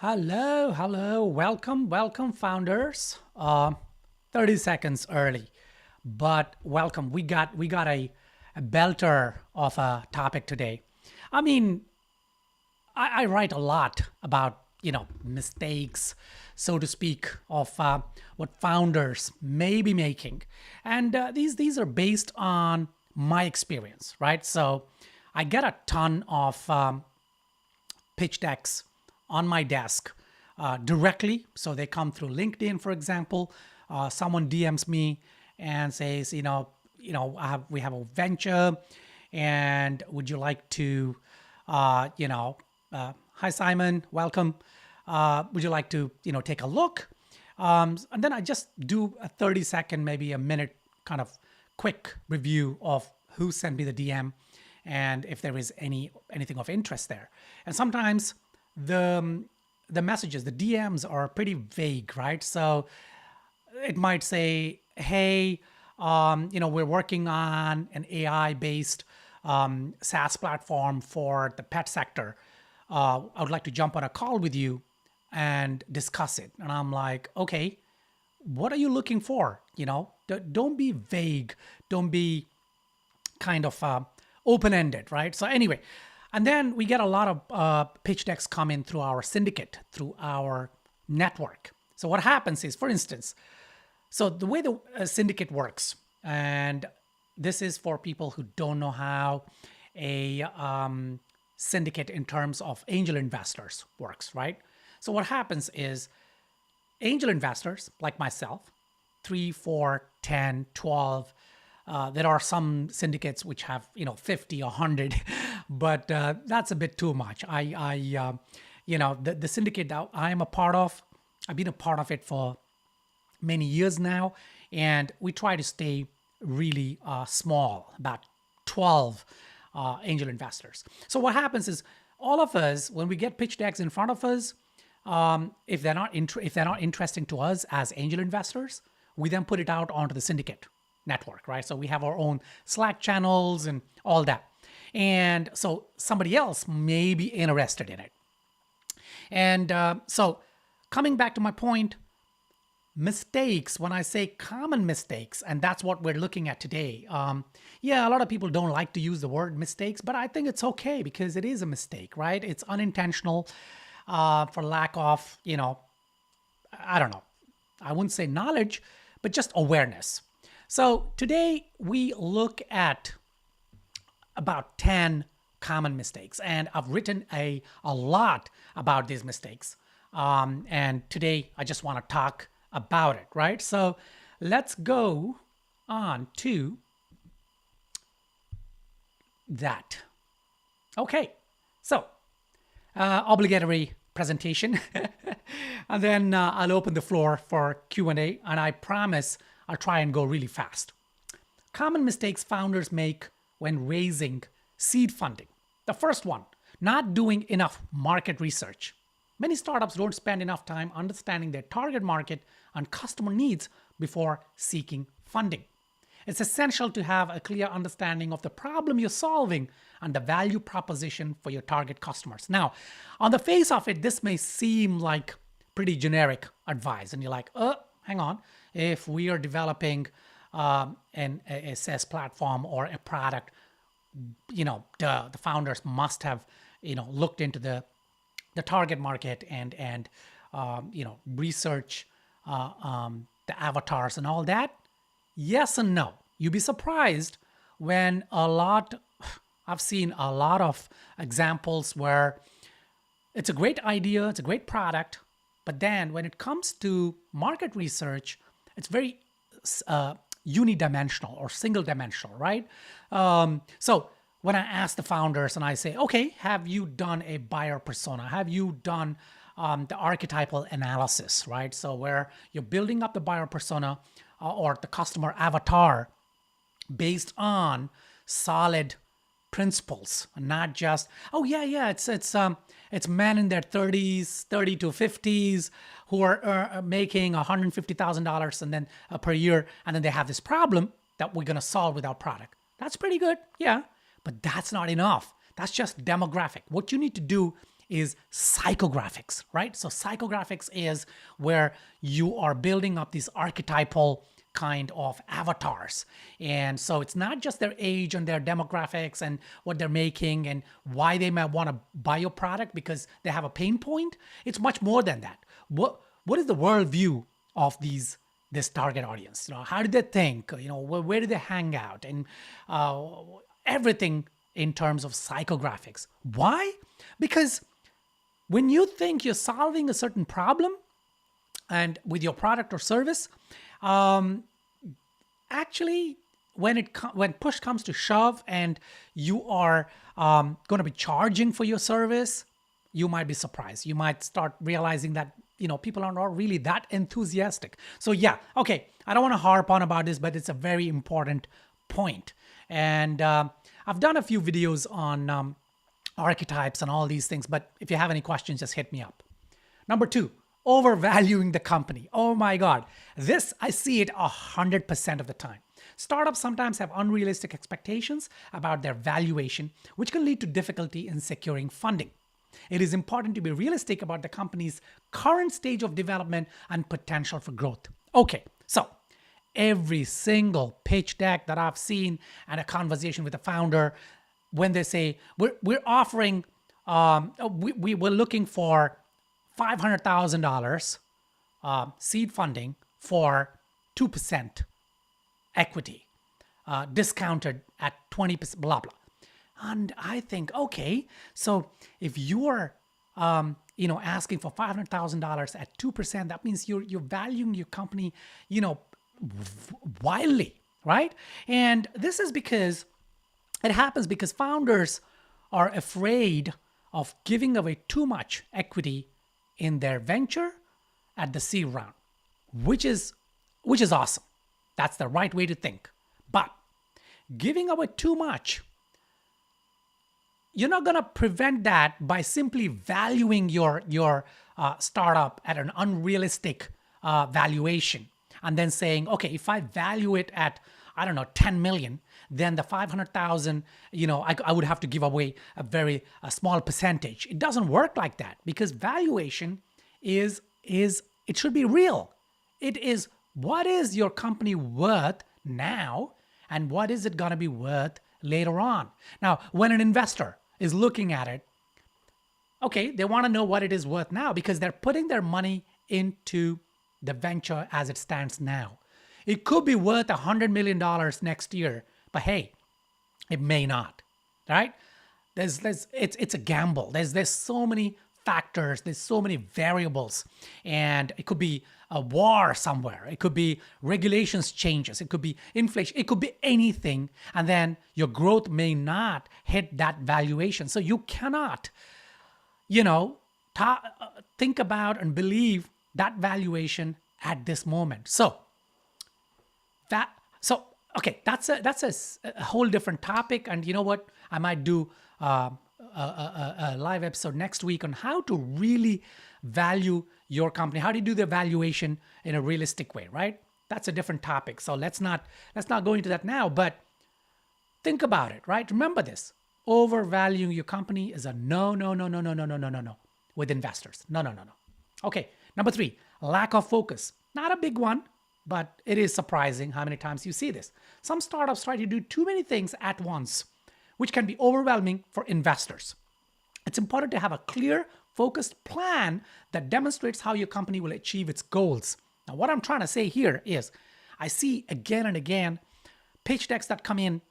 Hello. Welcome, founders. 30 seconds early, but welcome. We got a belter of a topic today. I mean, I write a lot about mistakes, so to speak, of what founders may be making, and these are based on my experience, right? So I get a ton of pitch decks on my desk directly. So they come through LinkedIn, for example. Someone DMs me and says, we have a venture, and would you like to, hi Simon, welcome. Would you like to, take a look? And then I just do a 30-second, maybe a minute kind of quick review of who sent me the DM and if there is anything of interest there. And sometimes the messages, the DMs are pretty vague, right? So it might say, hey, we're working on an AI-based SaaS platform for the pet sector. I would like to jump on a call with you and discuss it. And I'm like, okay, what are you looking for? Don't be vague. Don't be kind of open-ended, right? So anyway, and then we get a lot of pitch decks come in through our syndicate, through our network. So what happens is, for instance, so the way the syndicate works, and this is for people who don't know how a syndicate in terms of angel investors works, right? So what happens is angel investors like myself, 3, 4, 10, 12, there are some syndicates which have 50, 100, but that's a bit too much. The syndicate that I am a part of, I've been a part of it for many years now, and we try to stay really small, about 12 angel investors. So what happens is all of us, when we get pitch decks in front of us, if they're not interesting to us as angel investors, we then put it out onto the syndicate network, right? So we have our own Slack channels and all that. And so somebody else may be interested in it. And so coming back to my point, mistakes, when I say common mistakes, and that's what we're looking at today. Yeah, a lot of people don't like to use the word mistakes, but I think it's okay because it is a mistake, right? It's unintentional for lack of, I don't know. I wouldn't say knowledge, but just awareness. So today we look at about 10 common mistakes, and I've written a lot about these mistakes. And today I just want to talk about it, right? So let's go on to that. Okay, so obligatory presentation, and then I'll open the floor for Q&A, and I promise I'll try and go really fast. Common mistakes founders make when raising seed funding. The first one, not doing enough market research. Many startups don't spend enough time understanding their target market and customer needs before seeking funding. It's essential to have a clear understanding of the problem you're solving and the value proposition for your target customers. Now, on the face of it, this may seem like pretty advice, and you're like, hang on. If we are developing a SaaS platform or a product, the founders must have, looked into the target market and research the avatars and all that. Yes and no. You'd be surprised when I've seen a lot of examples where it's a great idea, it's a great product, but then when it comes to market research, it's very unidimensional or single dimensional, right? So when I ask the founders and I say, okay, have you done a buyer persona? Have you done the archetypal analysis, right? So where you're building up the buyer persona or the customer avatar based on solid principles, not just, oh yeah, it's men in their 30s, 30 to 50s who are making $150,000 and then per year, and then they have this problem that we're gonna solve with our product. That's pretty good, yeah, but that's not enough. That's just demographic. What you need to do is psychographics, right? So psychographics is where you are building up these archetypal kind of avatars. And so it's not just their age and their demographics and what they're making and why they might want to buy your product because they have a pain point. It's much more than that. What is the worldview of this target audience? How do they think? Where do they hang out? And everything in terms of psychographics. Why? Because when you think you're solving a certain problem and with your product or service, actually, when push comes to shove and you are going to be charging for your service, you might be surprised. You might start realizing that people are not really that enthusiastic. So yeah, okay, I don't want to harp on about this, but it's a very important point. And I've done a few videos on archetypes and all these things, but if you have any questions, just hit me up. Number 2, overvaluing the company. Oh my God, this I see it 100% of the time. Startups sometimes have unrealistic expectations about their valuation, which can lead to difficulty in securing funding. It is important to be realistic about the company's current stage of development and potential for growth. Okay, so every single pitch deck that I've seen and a conversation with a founder, when they say, we're offering, we're looking for $500,000 seed funding for 2% equity, discounted at 20%, blah, blah. And I think, okay, so if you're, asking for $500,000 at 2%, that means you're valuing your company, wildly, right? And this is because it happens because founders are afraid of giving away too much equity in their venture at the seed round, which is awesome. That's the right way to think. But giving away too much, you're not going to prevent that by simply valuing your startup at an unrealistic valuation and then saying, okay, if I value it at, I don't know, 10 million, then the 500,000, I would have to give away a small percentage. It doesn't work like that because valuation is it should be real. It is what is your company worth now and what is it going to be worth later on. Now, when an investor is looking at it, okay, they want to know what it is worth now because they're putting their money into the venture as it stands now. It could be worth $100 million next year, but hey, it may not, right? It's a gamble. There's so many factors, there's so many variables, and it could be a war somewhere. It could be regulations changes. It could be inflation. It could be anything. And then your growth may not hit that valuation. So you cannot, think about and believe that valuation at this moment. Okay, that's a whole different topic. And you know what? I might do a live episode next week on how to really value your company. How do you do the evaluation in a realistic way, right? That's a different topic. So let's not go into that now, but think about it, right? Remember this. Overvaluing your company is a no with investors. No. Okay, number 3, lack of focus. Not a big one, but it is surprising how many times you see this. Some startups try to do too many things at once, which can be overwhelming for investors. It's important to have a clear, focused plan that demonstrates how your company will achieve its goals. Now, what I'm trying to say here is I see again and again pitch decks that come in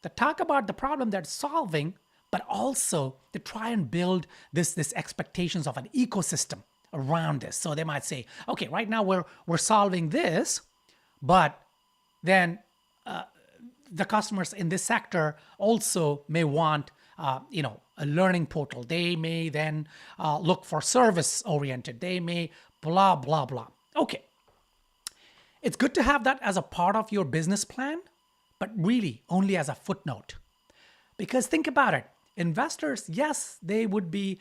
that talk about the problem they're solving, but also to try and build this expectations of an ecosystem around this. So they might say, okay, right now we're solving this, but then the customers in this sector also may want a learning portal. They may then look for service oriented. They may blah, blah, blah. Okay. It's good to have that as a part of your business plan, but really only as a footnote. Because think about it. Investors, yes, they would be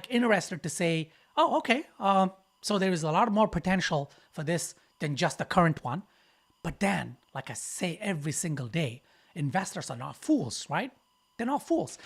interested to say, oh, okay, so there is a lot more potential for this than just the current one. But then, like I say every single day, investors are not fools, right? They're not fools.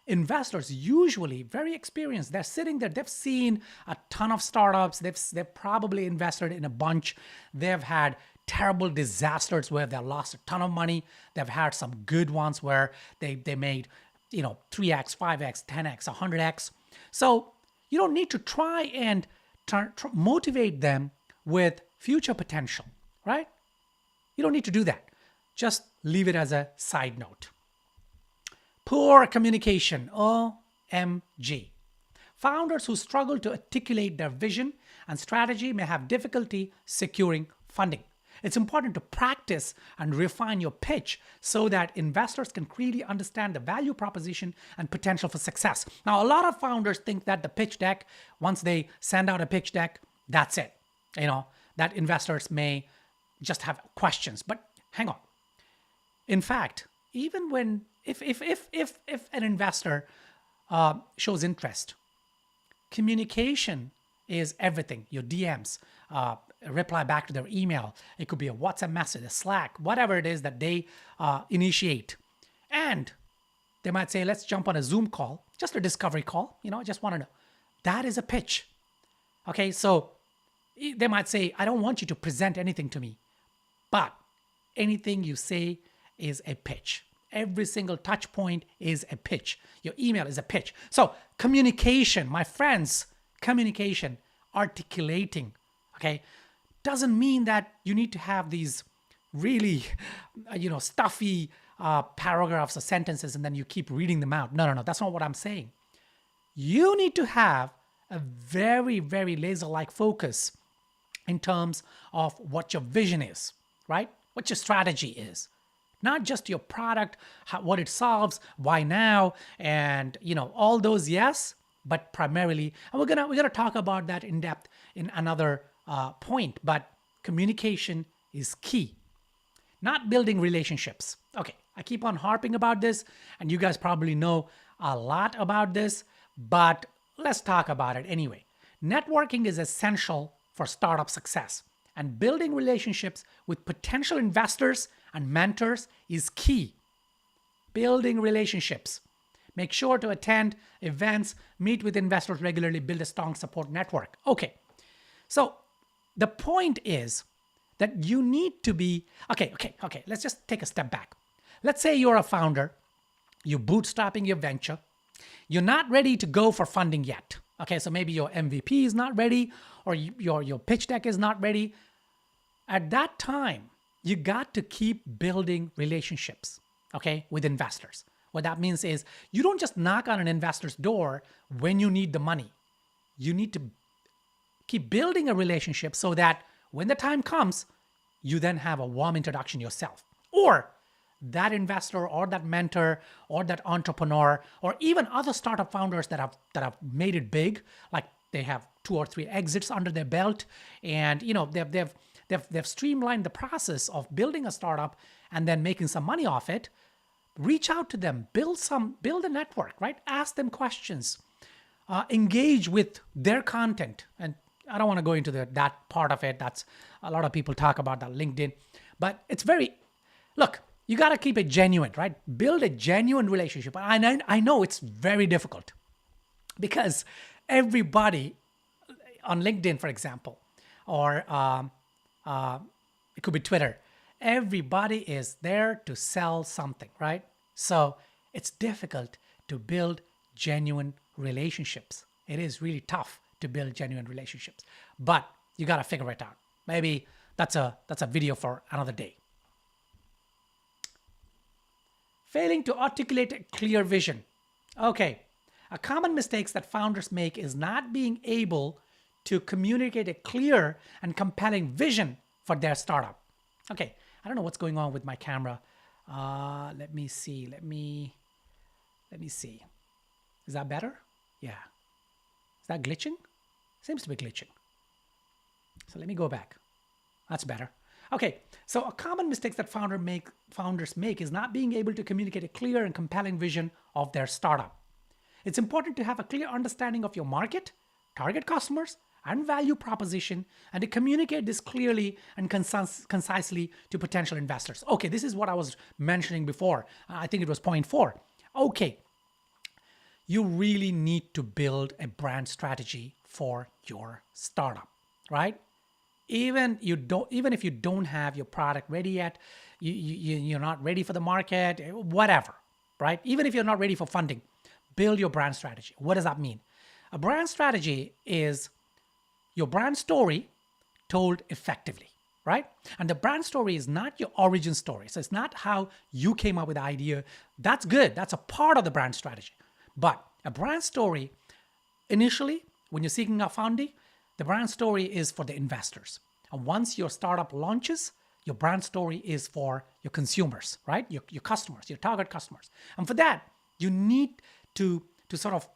investors, usually very experienced, they're sitting there, they've seen a ton of startups, they've probably invested in a bunch, they've had terrible disasters where they lost a ton of money, they've had some good ones where they made 3x, 5x, 10x, 100x. So you don't need to try and motivate them with future potential, right? You don't need to do that. Just leave it as a side note. Poor communication, OMG. Founders who struggle to articulate their vision and strategy may have difficulty securing funding. It's important to practice and refine your pitch so that investors can clearly understand the value proposition and potential for success. Now, a lot of founders think that the pitch deck, once they send out a pitch deck, that's it. That investors may just have questions. But hang on. In fact, even when if an investor shows interest, communication is everything. Your DMs, reply back to their email. It could be a WhatsApp message, a Slack, whatever it is that they initiate. And they might say, let's jump on a Zoom call, just a discovery call. I just want to know. That is a pitch. Okay, so they might say, I don't want you to present anything to me, but anything you say is a pitch. Every single touch point is a pitch. Your email is a pitch. So communication, my friends, communication, articulating, okay, doesn't mean that you need to have these really, stuffy paragraphs or sentences and then you keep reading them out. No, that's not what I'm saying. You need to have a very, very laser-like focus in terms of what your vision is, right? What your strategy is. Not just your product, what it solves, why now, and all those, yes, but primarily, and we're gonna talk about that in depth in another point. But communication is key. Not building relationships. Okay, I keep on harping about this, and you guys probably know a lot about this, but let's talk about it anyway. Networking is essential for startup success, and building relationships with potential investors and mentors is key. Building relationships. Make sure to attend events, meet with investors regularly, build a strong support network. Okay, so the point is that you need to be, okay, let's just take a step back. Let's say you're a founder, you're bootstrapping your venture, you're not ready to go for funding yet. Okay, so maybe your MVP is not ready or your pitch deck is not ready. At that time, you got to keep building relationships, okay, with investors. What that means is you don't just knock on an investor's door when you need the money. You need to keep building a relationship so that when the time comes, you then have a warm introduction yourself. Or that investor or that mentor or that entrepreneur or even other startup founders that have made it big, like they have 2 or 3 exits under their belt, and they've streamlined the process of building a startup and then making some money off it. Reach out to them, build a network, right? Ask them questions, engage with their content. And I don't want to go into that part of it. That's a lot of people talk about that LinkedIn, but it's look, you got to keep it genuine, right? Build a genuine relationship. And I know it's very difficult because everybody on LinkedIn, for example, or it could be Twitter, everybody is there to sell something, right? So it's difficult to build genuine relationships. It is really tough to build genuine relationships, but you got to figure it out. Maybe that's a video for another day. Failing to articulate a clear vision. Okay, a common mistake that founders make is not being able to communicate a clear and compelling vision for their startup. Okay, I don't know what's going on with my camera. Let me see. Let me see. Is that better? Yeah. Is that glitching? Seems to be glitching. So let me go back. That's better. Okay, so a common mistake that founders make is not being able to communicate a clear and compelling vision of their startup. It's important to have a clear understanding of your market, target customers, and value proposition, and to communicate this clearly and concisely to potential investors. Okay, this is what I was mentioning before. I think it was point 4. Okay, you really need to build a brand strategy for your startup, right? Even if you don't have your product ready yet, you're not ready for the market, whatever, right? Even if you're not ready for funding, build your brand strategy. What does that mean? A brand strategy is your brand story told effectively, right? And the brand story is not your origin story. So it's not how you came up with the idea. That's good. That's a part of the brand strategy. But a brand story, initially, when you're seeking out funding, the brand story is for the investors. And once your startup launches, your brand story is for your consumers, right? Your customers, your target customers. And for that, you need to sort of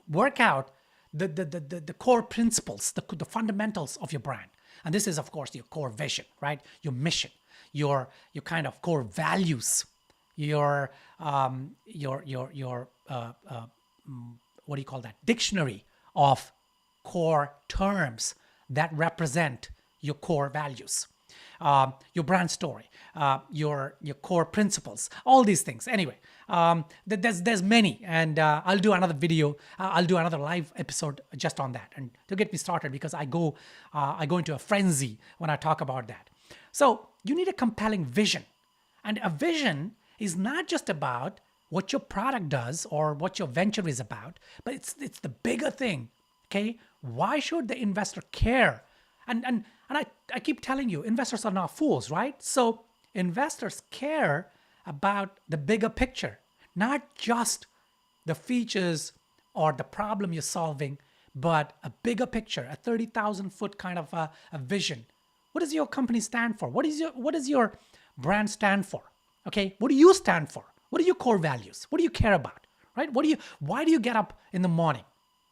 work out the core principles, the fundamentals of your brand. And this is, of course, your core vision, right? Your mission, your kind of core values, your what do you call that? Dictionary of core terms that represent your core values, your brand story, your core principles, all these things. Anyway, there's many, and I'll do another video. I'll do another live episode just on that, and to get me started, because I go into a frenzy when I talk about that. So you need a compelling vision, and a vision is not just about what your product does or what your venture is about, but it's the bigger thing. Okay, why should the investor care? And I keep telling you, investors are not fools, right? So investors care about the bigger picture, not just the features or the problem you're solving, but a bigger picture, a 30,000 foot kind of a vision. What does your company stand for? What does your brand stand for? Okay, what do you stand for? What are your core values? What do you care about, right? Why do you get up in the morning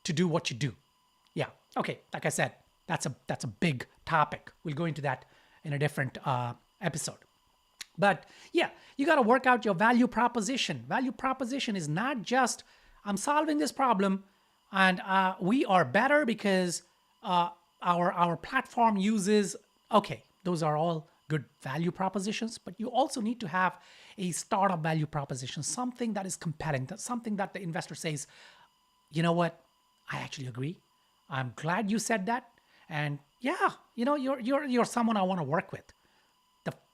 to do what you do? Yeah, okay, like I said, that's a big topic. We'll go into that in a different episode. But yeah, you got to work out your value proposition. Value proposition is not just, I'm solving this problem and we are better because our platform uses, okay, those are all good value propositions, but you also need to have a startup value proposition, something that is compelling, that's something that the investor says, you know what, I actually agree. I'm glad you said that. And yeah, you know, you're someone I want to work with.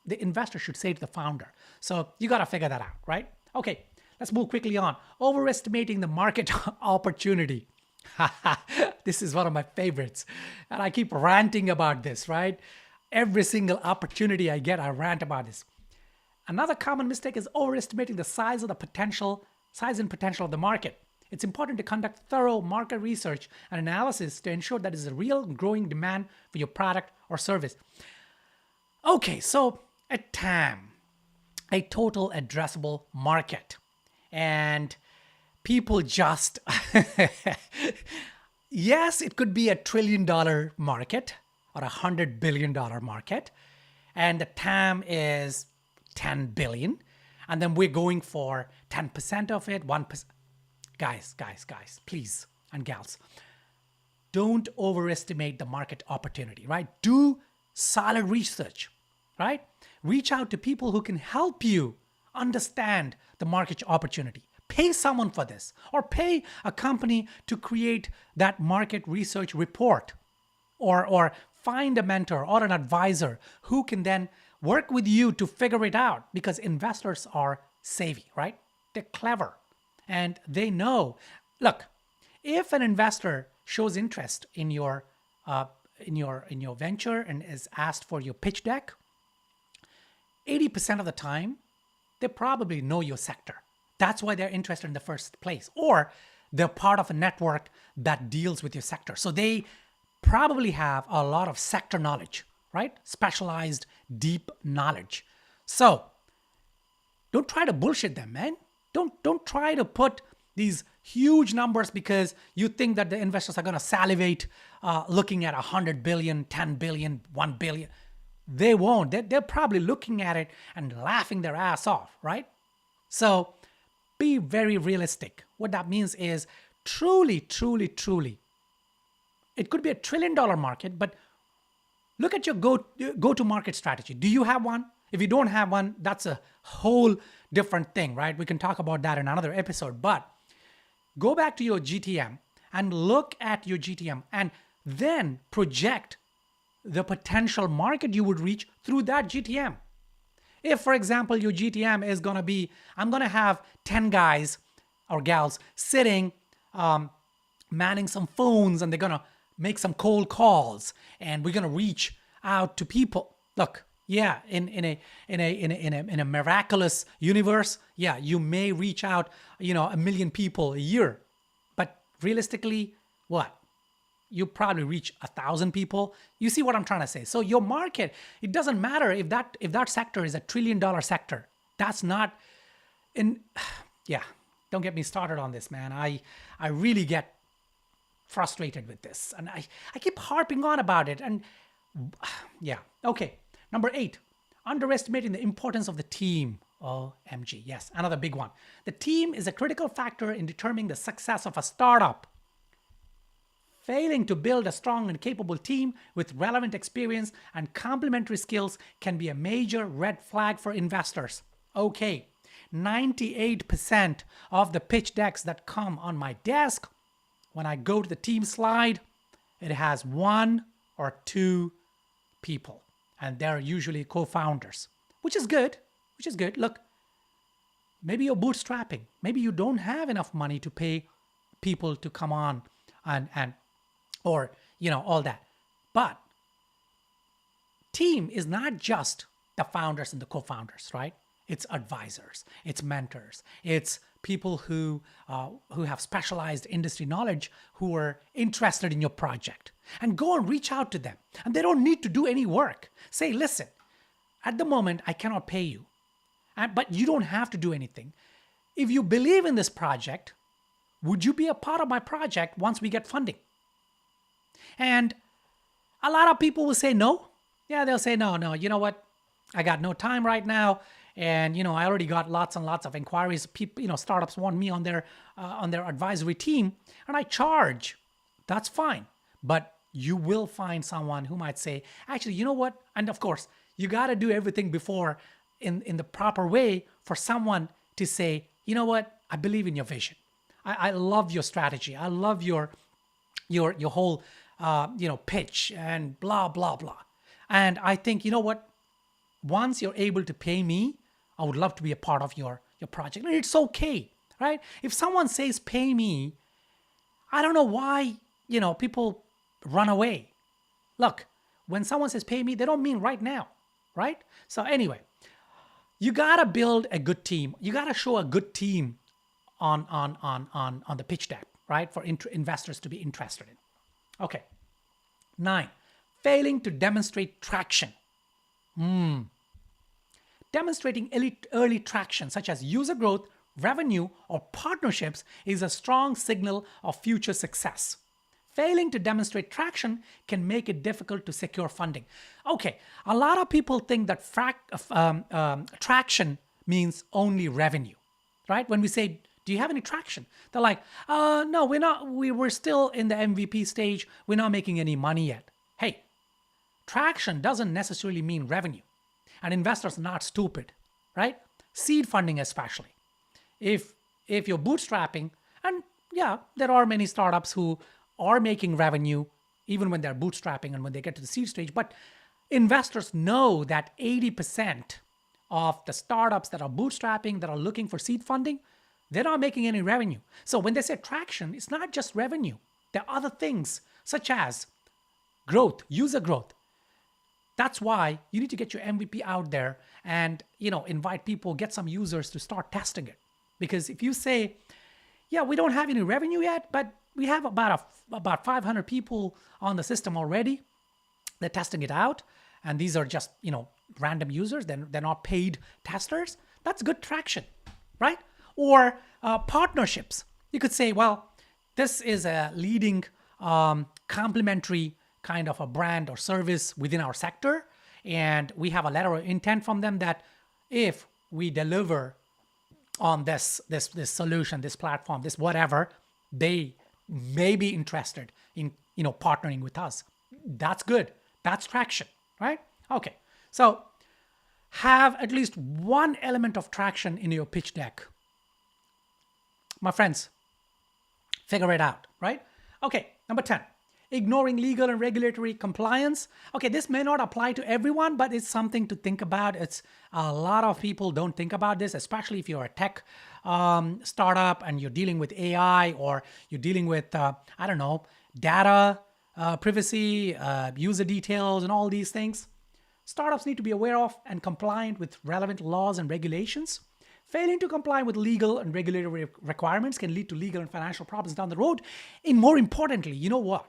The investor should say to the founder. So you got to figure that out, right? Okay, let's move quickly on. Overestimating the market opportunity. This is one of my favorites. And I keep ranting about this, right? Every single opportunity I get, I rant about this. Another common mistake is overestimating the size and potential of the market. It's important to conduct thorough market research and analysis to ensure that there is a real growing demand for your product or service. Okay, so a TAM, a total addressable market. And people just, yes, it could be $1 trillion market or $100 billion market. And the TAM is 10 billion. And then we're going for 10% of it, 1%. Guys, please, and gals, don't overestimate the market opportunity, right? Do solid research, right? Reach out to people who can help you understand the market opportunity. Pay someone for this, or pay a company to create that market research report, or find a mentor or an advisor who can then work with you to figure it out, because investors are savvy, right? They're clever. And they know, look, if an investor shows interest in your venture and is asked for your pitch deck, 80% of the time, they probably know your sector. That's why they're interested in the first place. Or they're part of a network that deals with your sector. So they probably have a lot of sector knowledge, right? Specialized, deep knowledge. So don't try to bullshit them, man. Don't try to put these huge numbers because you think that the investors are going to salivate looking at 100 billion, 10 billion, 1 billion. They won't. They're probably looking at it and laughing their ass off, right? So be very realistic. What that means is truly, it could be $1 trillion market, but look at your go-to-market strategy. Do you have one? If you don't have one, that's a whole different thing, right? We can talk about that in another episode, but Go back to your GTM and look at your GTM and then project the potential market you would reach through that GTM. If, for example, your GTM is going to be, I'm going to have 10 guys or gals sitting, manning some phones, and they're going to make some cold calls, and we're going to reach out to people. Look, yeah, in a miraculous universe, yeah, you may reach out, 1 million people a year, but realistically, what? You probably reach 1,000 people. You see what I'm trying to say? So your market, it doesn't matter if that sector is $1 trillion sector. That's not in. Yeah, don't get me started on this, man. I really get frustrated with this, and I keep harping on about it. And yeah, okay. Number 8, underestimating the importance of the team. OMG, yes, another big one. The team is a critical factor in determining the success of a startup. Failing to build a strong and capable team with relevant experience and complementary skills can be a major red flag for investors. Okay, 98% of the pitch decks that come on my desk, when I go to the team slide, it has 1 or 2 people, and they're usually co-founders, which is good. Look, maybe you're bootstrapping. Maybe you don't have enough money to pay people to come on and or all that. But team is not just the founders and the co-founders, right? It's advisors, it's mentors, it's people who have specialized industry knowledge who are interested in your project. And go and reach out to them. And they don't need to do any work. Say, listen, at the moment, I cannot pay you. But you don't have to do anything. If you believe in this project, would you be a part of my project once we get funding? And a lot of people will say no. Yeah, they'll say, no, you know what? I got no time right now. And, I already got lots and lots of inquiries. People, startups want me on their advisory team, and I charge. That's fine. But you will find someone who might say, actually, you know what? And of course, you got to do everything before in the proper way for someone to say, you know what? I believe in your vision. I love your strategy. I love your whole, pitch and blah, blah, blah. And I think, you know what? Once you're able to pay me, I would love to be a part of your project. And it's okay, right? If someone says pay me, I don't know why, people run away. Look, when someone says pay me, they don't mean right now, right? So anyway, you gotta build a good team. You gotta show a good team on the pitch deck, right? For investors to be interested in. Okay. 9, failing to demonstrate traction. Demonstrating early traction, such as user growth, revenue, or partnerships, is a strong signal of future success. Failing to demonstrate traction can make it difficult to secure funding. Okay, a lot of people think that traction means only revenue, right? When we say, do you have any traction? They're like, no, we're not. We're still in the MVP stage. We're not making any money yet. Hey, traction doesn't necessarily mean revenue. And investors are not stupid, right? Seed funding especially. If you're bootstrapping, and yeah, there are many startups who are making revenue even when they're bootstrapping and when they get to the seed stage, but investors know that 80% of the startups that are bootstrapping, that are looking for seed funding, they're not making any revenue. So when they say traction, it's not just revenue. There are other things such as growth, user growth. That's why you need to get your MVP out there and, invite people, get some users to start testing it. Because if you say, yeah, we don't have any revenue yet, but we have about 500 people on the system already, they're testing it out. And these are just, random users. They're not paid testers. That's good traction, right? Or partnerships. You could say, well, this is a leading complementary kind of a brand or service within our sector. And we have a letter of intent from them that if we deliver on this solution, this platform, this whatever, they may be interested in, partnering with us. That's good. That's traction, right? Okay. So have at least one element of traction in your pitch deck. My friends, Figure it out, right? Okay, number 10, ignoring legal and regulatory compliance. Okay, this may not apply to everyone, but it's something to think about. It's a lot of people don't think about this, especially if you're a tech startup and you're dealing with AI, or you're dealing with, I don't know, data, privacy, user details, and all these things. Startups need to be aware of and compliant with relevant laws and regulations. Failing to comply with legal and regulatory requirements can lead to legal and financial problems down the road. And more importantly, you know what?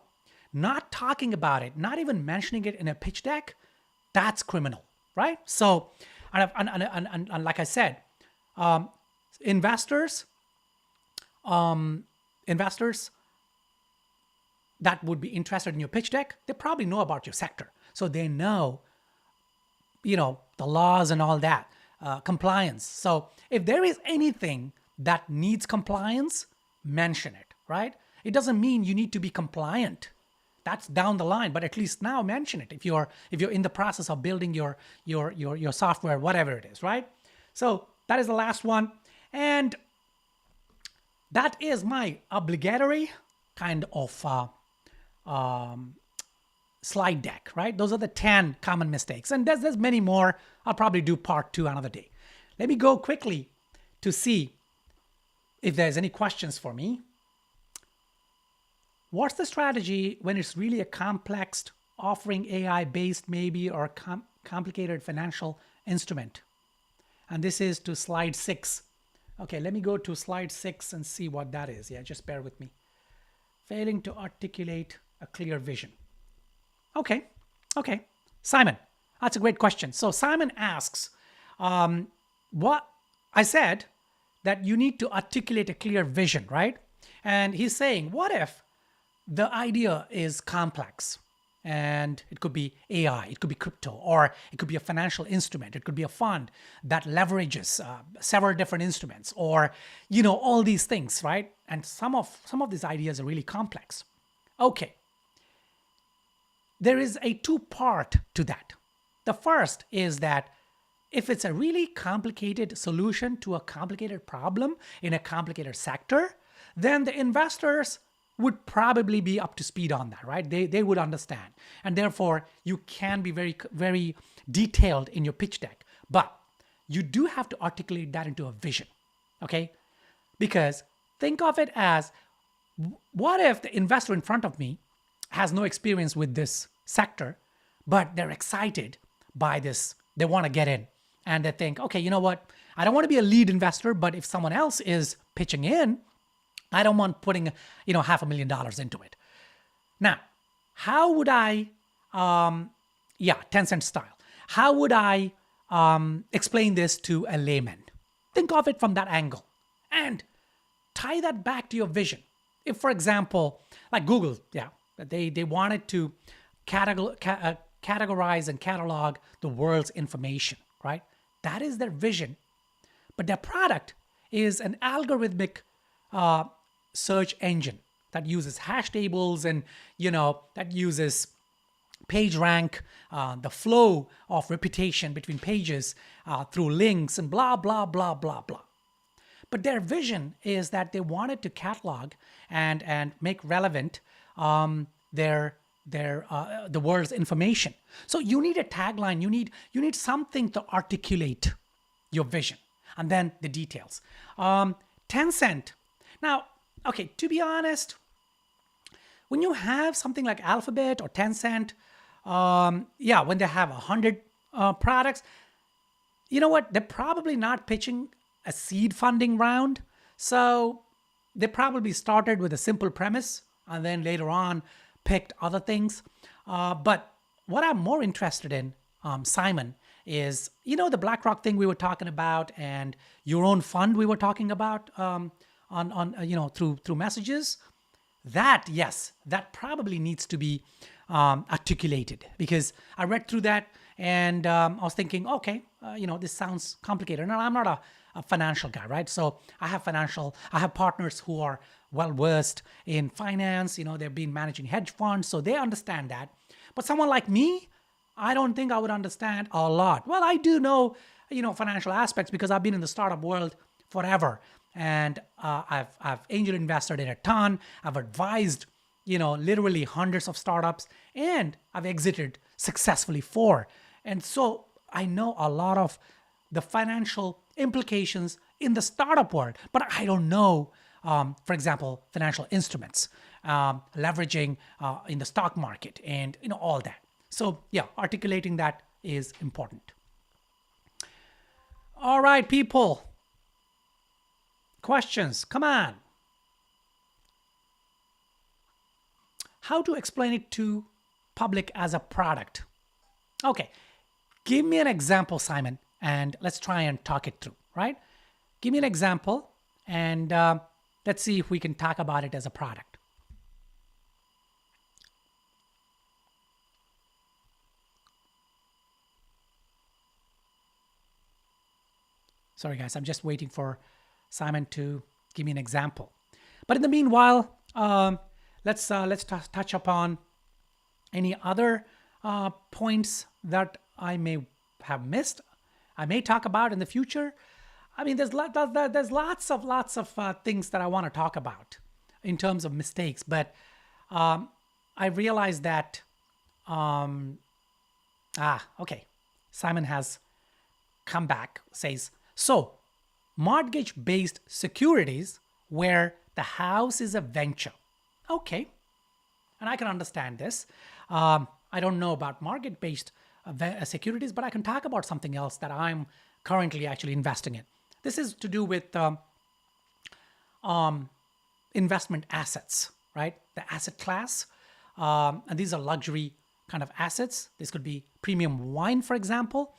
Not talking about it, not even mentioning it in a pitch deck, that's criminal, right? So, and like I said, investors that would be interested in your pitch deck, they probably know about your sector. So they know, the laws and all that. Compliance. So if there is anything that needs compliance, mention it, right? It doesn't mean you need to be compliant. That's down the line, but at least now mention it if you're in the process of building your software, whatever it is, right? So that is the last one, and that is my obligatory kind of slide deck, right? Those are the 10 common mistakes. And there's many more. I'll probably do part 2 another day. Let me go quickly to see if there's any questions for me. What's the strategy when it's really a complex offering, AI-based maybe, or complicated financial instrument? And this is to slide 6. Okay, let me go to slide 6 and see what that is. Yeah, just bear with me. Failing to articulate a clear vision. Okay. Simon, that's a great question. So Simon asks, what I said that you need to articulate a clear vision, right? And he's saying, what if the idea is complex? And it could be AI, it could be crypto, or it could be a financial instrument. It could be a fund that leverages several different instruments, or, all these things, right? And some of these ideas are really complex. Okay. There is a 2-part to that. The first is that if it's a really complicated solution to a complicated problem in a complicated sector, then the investors would probably be up to speed on that, right? They would understand. And therefore, you can be very, very detailed in your pitch deck. But you do have to articulate that into a vision, okay? Because think of it as, what if the investor in front of me has no experience with this sector, but they're excited by this. They want to get in, and they think, okay, you know what? I don't want to be a lead investor, but if someone else is pitching in, I don't want putting, $500,000 into it. Now, how would I, 10-cent style. How would I explain this to a layman? Think of it from that angle and tie that back to your vision. If, for example, like Google, they wanted to categorize and catalog the world's information, right? That is their vision. But their product is an algorithmic search engine that uses hash tables and, that uses page rank, the flow of reputation between pages through links and blah, blah, blah, blah, blah. But their vision is that they wanted to catalog and make relevant the world's information. So you need a tagline. You need something to articulate your vision, and then the details. 10-cent. Now, okay, to be honest, when you have something like Alphabet or 10-cent, when they have 100 products, you know what? They're probably not pitching a seed funding round. So they probably started with a simple premise and then later on picked other things. But what I'm more interested in, Simon, is, the BlackRock thing we were talking about and your own fund we were talking about through messages. That, yes, that probably needs to be articulated, because I read through that and I was thinking, okay, this sounds complicated. And I'm not a financial guy, right? So I have partners who are well-versed in finance. They've been managing hedge funds, so they understand that. But someone like me, I don't think I would understand a lot. Well, I do know, financial aspects because I've been in the startup world forever. and I've angel invested in a ton. I've advised, literally hundreds of startups, and I've exited successfully 4. And so I know a lot of the financial implications in the startup world, but I don't know, for example, financial instruments, leveraging in the stock market, and all that. So yeah, articulating that is important. All right, people. Questions, come on. How to explain it to public as a product? Okay, give me an example, Simon, and let's try and talk it through, right? Give me an example, and let's see if we can talk about it as a product. Sorry, guys, I'm just waiting for Simon to give me an example. But in the meanwhile, let's touch upon any other points that I may have missed. I may talk about in the future. I mean, there's lots of things that I want to talk about in terms of mistakes, but I realized that okay, Simon has come back, says, so mortgage-based securities where the house is a venture. Okay, and I can understand this. I don't know about mortgage-based securities, but I can talk about something else that I'm currently actually investing in. This is to do with investment assets, right? The asset class. And these are luxury kind of assets. This could be premium wine, for example,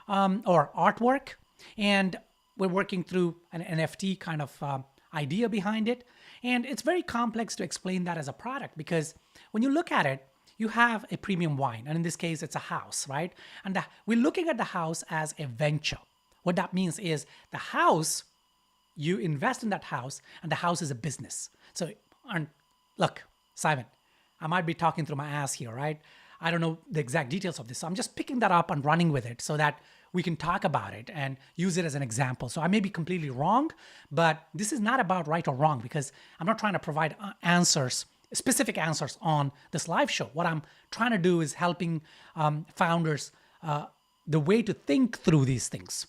or artwork. And we're working through an NFT kind of idea behind it. And it's very complex to explain that as a product, because when you look at it, you have a premium wine. And in this case, it's a house, right? And we're looking at the house as a venture. What that means is the house, you invest in that house, and the house is a business. So, and look, Simon, I might be talking through my ass here, right? I don't know the exact details of this. So I'm just picking that up and running with it so that we can talk about it and use it as an example. So I may be completely wrong, but this is not about right or wrong, because I'm not trying to provide answers, specific answers on this live show. What I'm trying to do is helping founders the way to think through these things.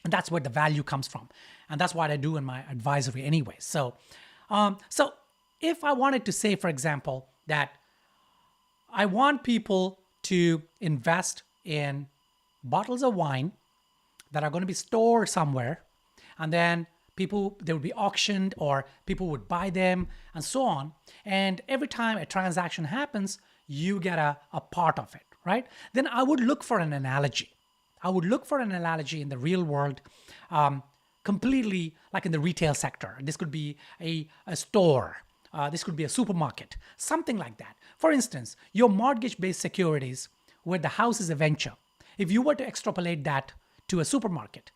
And that's where the value comes from. And that's what I do in my advisory anyway. So, so if I wanted to say, for example, that I want people to invest in bottles of wine that are going to be stored somewhere, and then they would be auctioned, or people would buy them, and so on. And every time a transaction happens, you get a part of it, right? Then I would look for an analogy. I would look for an analogy in the real world, completely like in the retail sector. This could be a store. This could be a supermarket, something like that. For instance, your mortgage-based securities where the house is a venture. If you were to extrapolate that to a supermarket,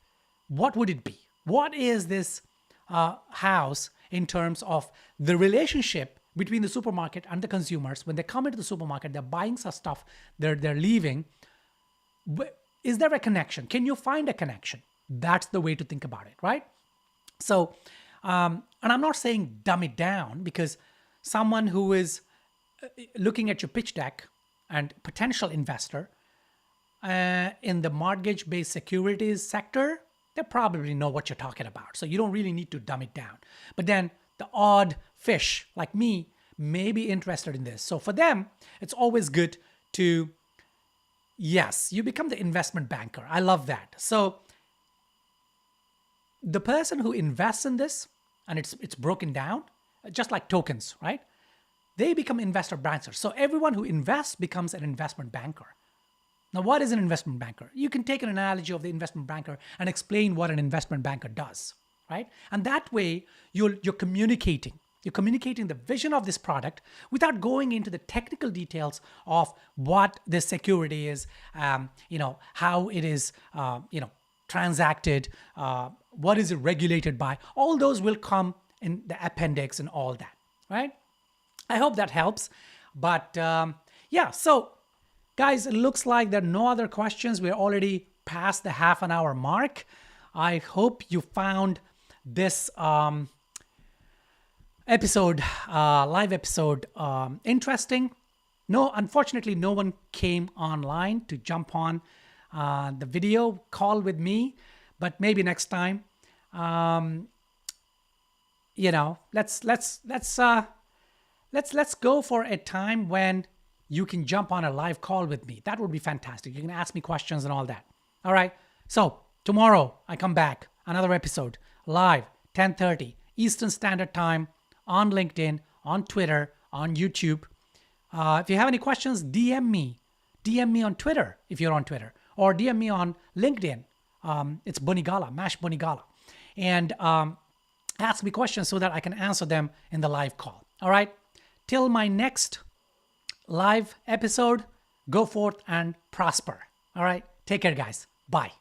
what would it be? What is this house in terms of the relationship between the supermarket and the consumers? When they come into the supermarket, they're buying some stuff, they're leaving. Is there a connection? Can you find a connection? That's the way to think about it, right? So, and I'm not saying dumb it down, because someone who is looking at your pitch deck and potential investor in the mortgage-based securities sector, they probably know what you're talking about. So you don't really need to dumb it down. But then the odd fish like me may be interested in this. So for them, it's always good to, yes, you become the investment banker. I love that. So the person who invests in this, and it's broken down, just like tokens, right? They become investor bankers. So everyone who invests becomes an investment banker. Now, what is an investment banker? You can take an analogy of the investment banker and explain what an investment banker does, right? And that way, you're communicating. You're communicating the vision of this product without going into the technical details of what this security is, how it is, transacted, what is it regulated by. All those will come in the appendix and all that, right? I hope that helps. But yeah, so guys, it looks like there are no other questions. We're already past the half an hour mark. I hope you found this episode, live episode, interesting. No, unfortunately, no one came online to jump on the video call with me, but maybe next time. You know, let's go for a time when you can jump on a live call with me. That would be fantastic. You can ask me questions and all that. All right. So tomorrow I come back, another episode live, 10:30 Eastern Standard Time on LinkedIn, on Twitter, on YouTube. If you have any questions, DM me. DM me on Twitter if you're on Twitter, or DM me on LinkedIn. It's Bunigala, Mash Bunigala. And ask me questions so that I can answer them in the live call. All right. Till my next live episode, go forth and prosper. All right. Take care, guys. Bye.